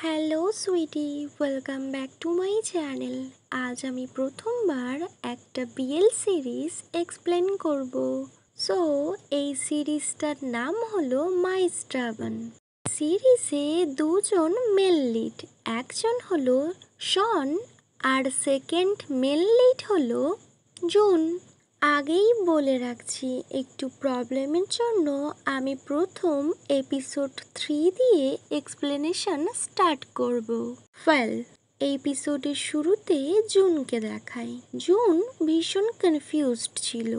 Hello sweetie, welcome back to my channel. আজ আমি প্রথমবার একটা বিএল সিরিজ এক্সপ্লেন করব। সো এই সিরিজটার নাম হলো মাই স্ট্রাবন। সিরিজে দুজন মেল লিড, একজন হলো শন আর সেকেন্ড মেল লিড হলো জুন। আগেই বলে রাখছি, একটু প্রবলেমের জন্য আমি প্রথম এপিসোড 3 দিয়ে এক্সপ্লেনেশন স্টার্ট করব। ওয়েল, এপিসোডের শুরুতে জুনকে দেখায়। জুন ভীষণ কনফিউজড ছিল।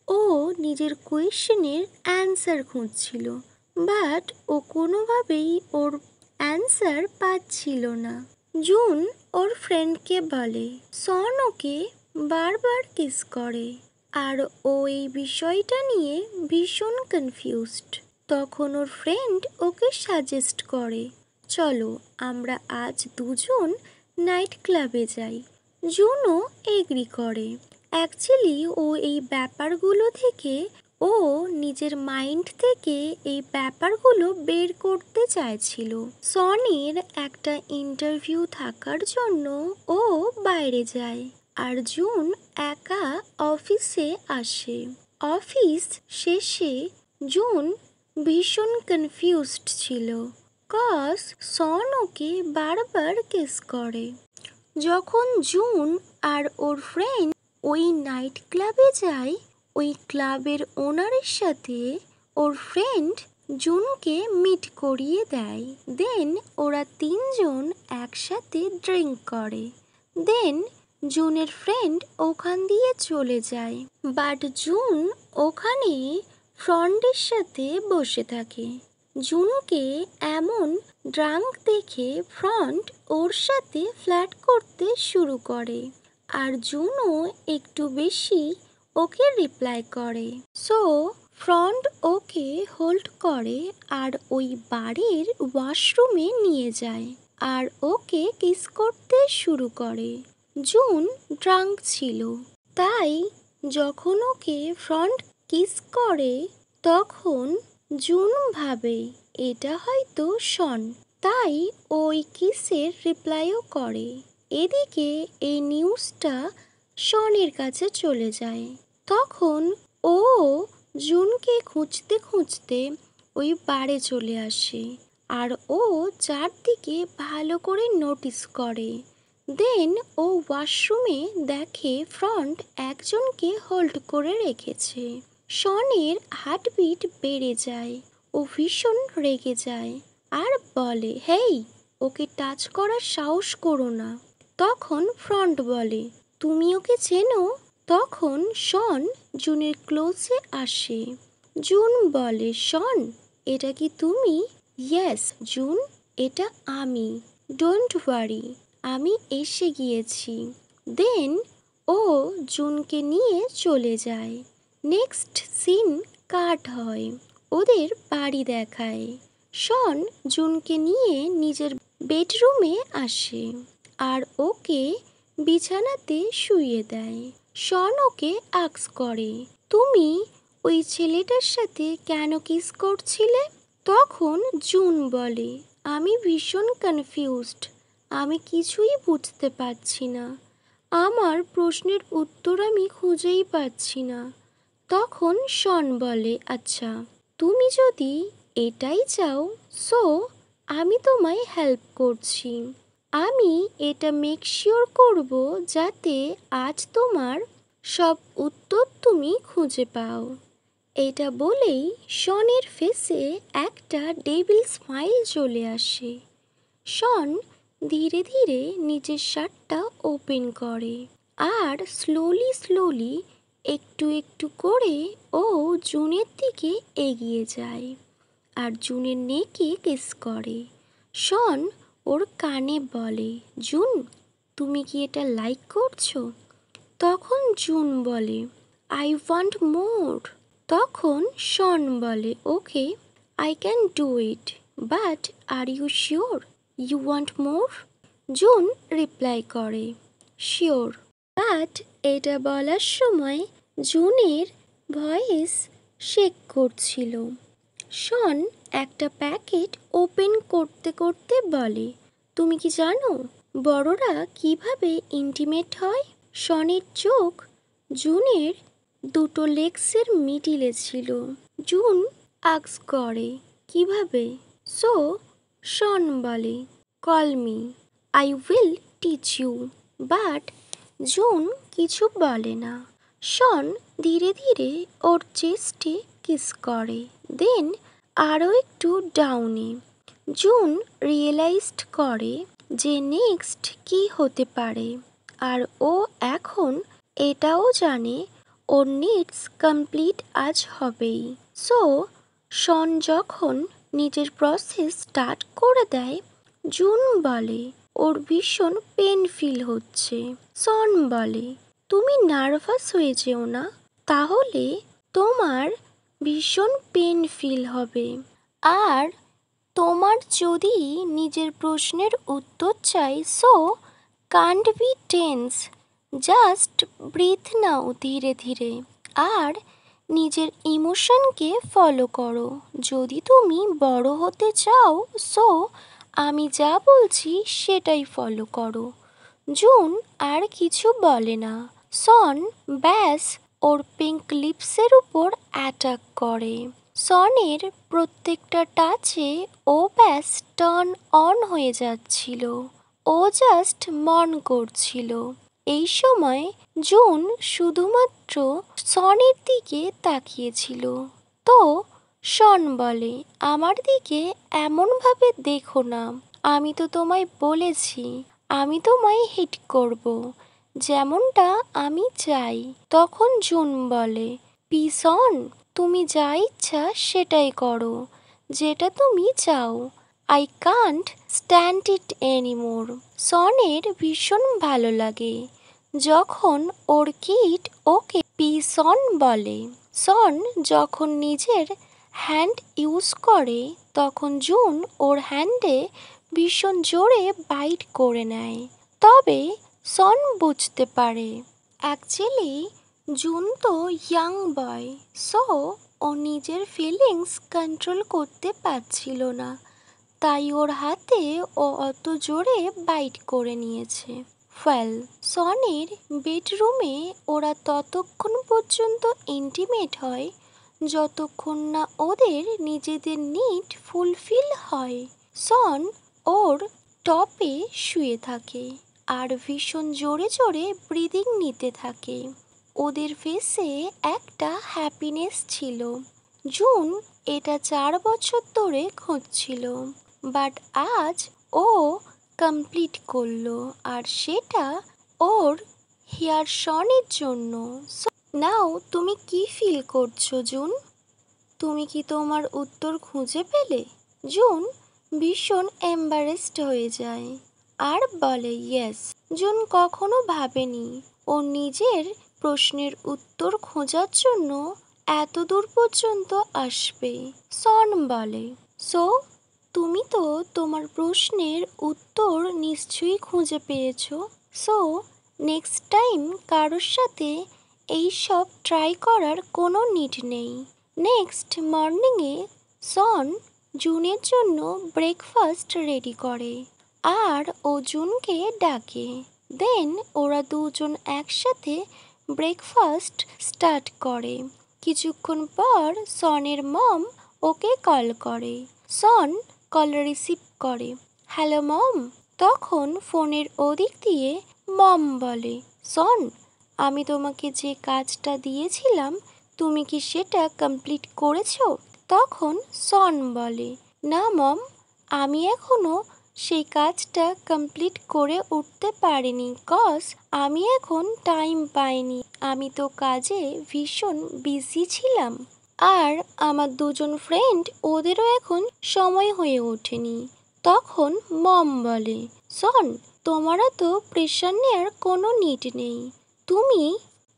ও নিজের কোয়েশ্চেনের অ্যান্সার খুঁজছিল, বাট ও কোনোভাবেই ওর অ্যান্সার পাচ্ছিল না। জুন ওর ফ্রেন্ডকে বলে সন ওকে বারবার কিস করে, আর ও এই বিষয়টা নিয়ে ভীষণ কনফিউজড। তখন ওর ফ্রেন্ড ওকে সাজেস্ট করে, চলো আমরা আজ দুজন নাইট ক্লাবে যাই। জুনও এগ্রি করে। অ্যাকচুয়ালি ও এই ব্যাপারগুলো থেকে ও নিজের মাইন্ড থেকে এই ব্যাপারগুলো বের করতে চাইছিল। সনির একটা ইন্টারভিউ থাকার জন্য ও বাইরে যায়, আর জুন একা অফিসে আসে। অফিস শেষে জুন ভীষণ কনফিউজড ছিল, কজ সন ওকে বারবার কিস করে। যখন জুন আর ওর ফ্রেন্ড ওই নাইট ক্লাবে যায়, ওই ক্লাবের ওনারের সাথে ওর ফ্রেন্ড জুনকে মিট করিয়ে দেয়। দেন ওরা তিনজন একসাথে ড্রিঙ্ক করে। দেন জুনের ফ্রেন্ড ওখান দিয়ে চলে যায়, বাট জুন ওখানে ফ্রেন্ডের সাথে বসে থাকে। জুনকে এমন ড্রাঙ্ক দেখে ফ্রন্ট ওর সাথে ফ্ল্যাট করতে শুরু করে, আর জুনও একটু বেশি ওকে রিপ্লাই করে। সো ফ্রন্ট ওকে হোল্ড করে আর ওই বাড়ির ওয়াশরুমে নিয়ে যায়, আর ওকে কিস করতে শুরু করে। জুন ড্রাঙ্ক ছিল, তাই যখন ওকে ফ্রন্ট কিস করে তখন জুন ভাবে এটা হয়তো শন, তাই ওই কিসের রিপ্লাইও করে। এদিকে এই নিউজটা শনের কাছে চলে যায়। তখন ও জুনকে খুঁজতে খুঁজতে ওই বারে চলে আসে, আর ও চারদিকে ভালো করে নোটিস করে। দেন ও ওয়াশরুমে দেখে ফ্রন্ট একজনকে হোল্ড করে রেখেছে। শনের হার্টবিট বেড়ে যায়, ও ভীষণ রেগে যায় আর বলে, হেই, ওকে টাচ করার সাহস করো না। তখন ফ্রন্ট বলে, তুমি ওকে চেনো? তখন শন জুনের ক্লোজে আসে। জুন বলে, শন, এটা কি তুমি? ইয়েস জুন, এটা আমি। ডোন্ট ওয়ারি, আমি এসে গিয়েছি। দেন ও জুনকে নিয়ে চলে যায়। নেক্সট সিন কাট হয়, ওদের বাড়ি দেখায়। শন জুনকে নিয়ে নিজের বেডরুমে আসে আর ওকে বিছানাতে শুইয়ে দেয়। শন ওকে আস্ক করে, তুমি ওই ছেলেটার সাথে কেন কিস করছিলে? তখন জুন বলে, আমি ভীষণ কনফিউজড, আমি কিছুই বুঝতে পারছি না, আমার প্রশ্নের উত্তর আমি খুঁজেই পাচ্ছি না। তখন শন বলে, আচ্ছা, তুমি যদি এটাই চাও, সো আমি তোমায় হেল্প করছি। আমি এটা মেক শিওর করব যাতে আজ তোমার সব উত্তর তুমি খুঁজে পাও। এটা বলেই শনের ফেসে একটা ডেভিল স্মাইল চলে আসে। শন ধীরে ধীরে নিজের শার্টটা ওপেন করে, আর স্লোলি স্লোলি একটু একটু করে ও জুনের দিকে এগিয়ে যায় আর জুনের নেকে কিস করে। শন ওর কানে বলে, জুন, তুমি কি এটা লাইক করছো? তখন জুন বলে, আই ওয়ান্ট মোর। তখন শন বলে, okay, I can do it, but are you sure you want more? June reply করে, শিওর। বাট এটা বলার সময় জুনের ভয়েস শেক করছিল। শন একটা প্যাকেট ওপেন করতে করতে বলে, তুমি কি জানো বড়রা কিভাবে ইন্টিমেট হয়? শনের চোখ জুনের দুটো লেগসের মিডিলে ছিল। জুন আক্স করে কিভাবে? সো শন বলে call me, I will teach you. But June কিছু বলে না। শন ধীরে ধীরে ওর চেস্টে কিস করে, দেন আরও একটু ডাউনে। জুন রিয়েলাইজড করে যে নেক্সট কি হতে পারে, আর ও এখন এটাও জানে ওর নিডস কমপ্লিট আজ হবেই। সো শন যখন নিজের প্রসেস স্টার্ট করে দেয়, জুন বলে ওর ভীষণ পেন ফিল হচ্ছে। শন বলে তুমি নার্ভাস হয়ে যেও না, তাহলে তোমার ভীষণ পেন ফিল হবে। আর তোমার যদি নিজের প্রশ্নের উত্তর চাই, so can't be tense, just breathe now ধীরে ধীরে আর নিজের ইমোশনকে ফলো করো। যদি তুমি বড় হতে চাও, সো আমি যা বলছি সেটাই ফলো করো। জুন আর কিছু বলে না। শন ব্যাস ওর পিঙ্ক লিপসের উপর অ্যাটাক করে। শনের প্রত্যেকটা টাচে ও ব্যাস টার্ন অন হয়ে যাচ্ছিল। ও জাস্ট মন করছিল। এই সময় জুন শুধুমাত্র শনের দিকে তাকিয়েছিল। তো শন বলে আমার দিকে এমনভাবে দেখো না, আমি তো তোমায় বলেছি আমি তোমায় হিট করব, যেমনটা আমি চাই। তখন জুন বলে পিস অন, তুমি যা ইচ্ছা সেটাই করো, যেটা তুমি চাও। I can't stand it anymore. শনের ভীষণ ভালো লাগে যখন ওর কিড ওকে পিস অন বলে। শন যখন নিজের হ্যান্ড ইউজ করে, তখন জুন ওর হ্যান্ডে ভীষণ জোরে বাইট করে নেয়। তবে শন বুঝতে পারে অ্যাকচুয়ালি জুন তো ইয়াং বয়, সো ও নিজের ফিলিংস কন্ট্রোল করতে পারছিল না, তাই ওর হাতে ও অত জোরে বাইট করে নিয়েছে। শনের বেডরুমে ওরা ততক্ষণ পর্যন্ত ইন্টিমেট হয় যতক্ষণ না ওদের নিজেদের নিড ফুলফিল হয়। শন ওর টপে শুয়ে থাকে আর ভীষণ জোরে জোরে ব্রিদিং নিতে থাকে। ওদের ফেসে একটা হ্যাপিনেস ছিল। জুন এটা 4 বছর ধরে খুঁজছিল, বাট আজ ও কমপ্লিট করলো, আর সেটা ওর হেয়ার শনের জন্য। নাও তুমি কি ফিল করছো জুন? তুমি কি তোমার উত্তর খুঁজে পেলে? জুন ভীষণ এম্বারেসড হয়ে যায় আর বলে ইয়েস। জুন কখনো ভাবেনি ও নিজের প্রশ্নের উত্তর খোঁজার জন্য এত দূর পর্যন্ত আসবে। শন বলে সো তুমি তো তোমার প্রশ্নের উত্তর নিশ্চয়ই খুঁজে পেয়েছো। সো নেক্সট টাইম কারোর সাথে এই সব ট্রাই করার কোনো নিড নেই। নেক্সট মর্নিংয়ে শন জুনের জন্য ব্রেকফাস্ট রেডি করে আর ও জুনকে ডাকে। দেন ওরা দুজন একসাথে ব্রেকফাস্ট স্টার্ট করে। কিছুক্ষণ পর শনের মম ওকে কল করে। শন কল রিসিভ করে। হ্যালো মম। তখন ফোনের ওদিক দিয়ে মম বলে শন, আমি তোমাকে যে কাজটা দিয়েছিলাম তুমি কি সেটা কমপ্লিট করেছো? তখন শন বলে না মম, আমি এখনো সেই কাজটা কমপ্লিট করে উঠতে পারিনি, কজ আমি এখন টাইম পাইনি, আমি তো কাজে ভীষণ বিজি ছিলাম। আর আমার দুজন ফ্রেন্ড ওদেরও এখন সময় হয়ে ওঠেনি। তখন মম বলে শন, তোমারও তো প্রেশার নেওয়ার কোনো নিড নেই, তুমি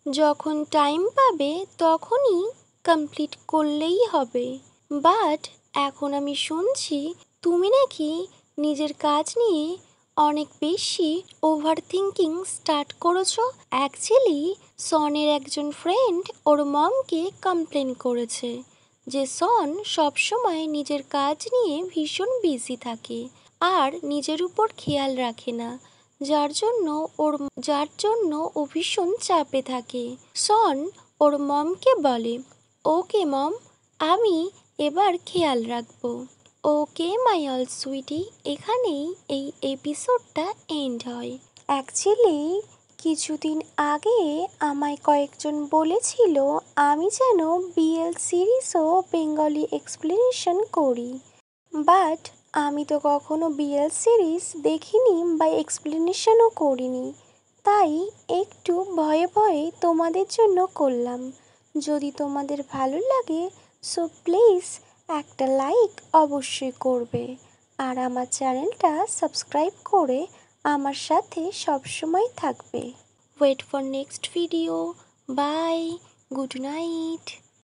যখন টাইম পাবে তখনই কমপ্লিট করলেই হবে। বাট এখন আমি শুনছি তুমি নাকি নিজের কাজ নিয়ে অনেক বেশি ওভার থিঙ্কিং স্টার্ট করেছো। অ্যাকচুয়ালি শনের একজন ফ্রেন্ড ওর মমকে কমপ্লেন করেছে যে শন সবসময় নিজের কাজ নিয়ে ভীষণ বিজি থাকে আর নিজের উপর খেয়াল রাখে না, যার জন্য ও ভীষণ চাপে থাকে। শন ওর মমকে বলে, ওকে মম, আমি এবার খেয়াল রাখবো। ওকে মাই অল সুইটি, এখানেই এই এপিসোডটা এন্ড হয়। অ্যাকচুয়ালি কিছুদিন আগে আমায় কয়েকজন বলেছিল আমি যেন বিএল সিরিজ ও বেঙ্গলি এক্সপ্লেনেশন করি, বাট আমি তো কখনো বিএল সিরিজ দেখিনি বা এক্সপ্লেনেশনও করিনি, তাই একটু ভয়ে ভয়ে তোমাদের জন্য করলাম। যদি তোমাদের ভালো লাগে সো প্লিজ একটা লাইক অবশ্যই করবে, আর আমার চ্যানেলটা সাবস্ক্রাইব করে আমার সাথে সবসময় থাকবে। Wait for next video. Bye, good night.